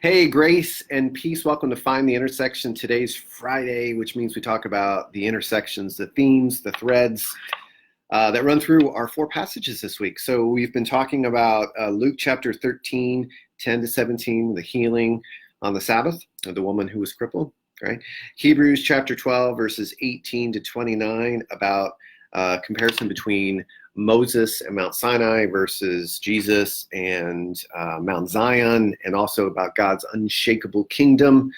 Hey, grace and peace. Welcome to Find the Intersection. Today's Friday, which means we talk about the intersections, the themes, the threads that run through our four passages this week. So we've been talking about Luke chapter 13, 10 to 17, the healing on the Sabbath of the woman who was crippled, right? Hebrews chapter 12, verses 18 to 29, about comparison between Moses and Mount Sinai versus Jesus and Mount Zion, and also about God's unshakable kingdom,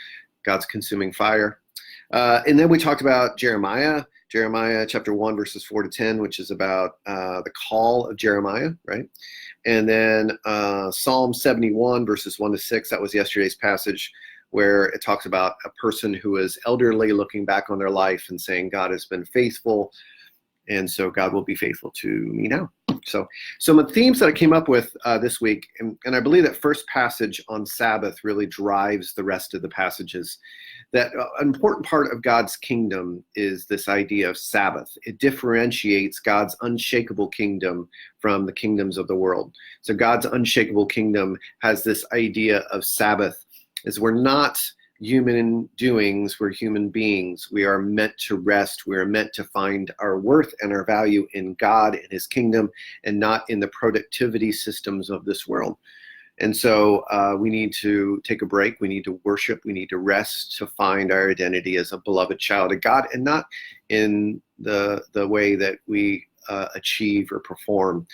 God's consuming fire. And then we talked about Jeremiah chapter 1, verses 4 to 10, which is about the call of Jeremiah, right? And then Psalm 71, verses 1 to 6, that was yesterday's passage, where it talks about a person who is elderly looking back on their life and saying, God has been faithful, and so God will be faithful to me now. So some of the themes that I came up with this week, and I believe that first passage on Sabbath really drives the rest of the passages, that an important part of God's kingdom is this idea of Sabbath. It differentiates God's unshakable kingdom from the kingdoms of the world. So God's unshakable kingdom has this idea of Sabbath, is we're not human doings, we're human beings. We are meant to rest. We are meant to find our worth and our value in God and his kingdom, and not in the productivity systems of this world. And so we need to take a break. We need to worship. We need to rest to find our identity as a beloved child of God, and not in the way that we achieve or perform.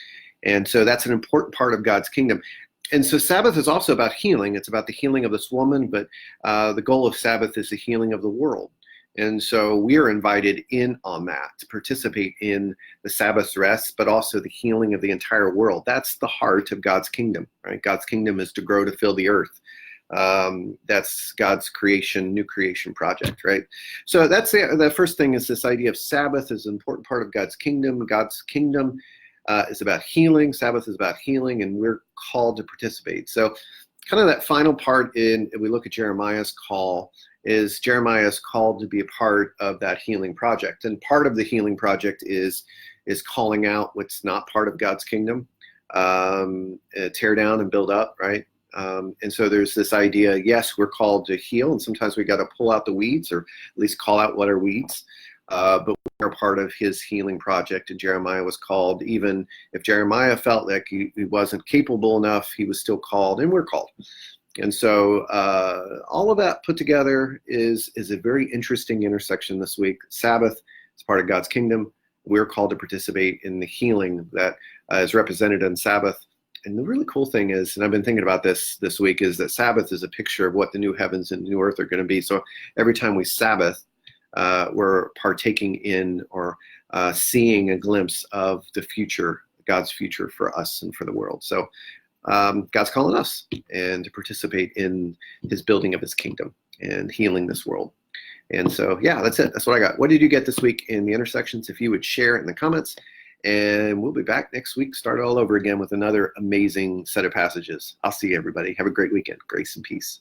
And so that's an important part of God's kingdom. And so Sabbath is also about healing. It's about the healing of this woman, but the goal of Sabbath is the healing of the world. And so we are invited in on that, to participate in the Sabbath rest, but also the healing of the entire world. That's the heart of God's kingdom, right? God's kingdom is to grow, to fill the earth. That's God's creation, new creation project, right? So that's the first thing, is this idea of Sabbath is an important part of God's kingdom. God's kingdom is about healing. Sabbath is about healing, and we're called to participate. So kind of that final part if we look at Jeremiah's call, is Jeremiah is called to be a part of that healing project. And part of the healing project is calling out what's not part of God's kingdom, tear down and build up, right? And so there's this idea, yes, we're called to heal, and sometimes we got to pull out the weeds, or at least call out what are weeds. But we're part of his healing project, and Jeremiah was called. Even if Jeremiah felt like he wasn't capable enough, he was still called, and we're called. And so all of that put together is a very interesting intersection this week. Sabbath is part of God's kingdom. We're called to participate in the healing that is represented in Sabbath. And the really cool thing is, and I've been thinking about this week, is that Sabbath is a picture of what the new heavens and new earth are going to be. So every time we Sabbath, we're partaking in or seeing a glimpse of the future, God's future for us and for the world. So God's calling us and to participate in his building of his kingdom and healing this world. And so, yeah, that's it. That's what I got. What did you get this week in the intersections? If you would share it in the comments, and we'll be back next week, start all over again with another amazing set of passages. I'll see everybody. Have a great weekend. Grace and peace.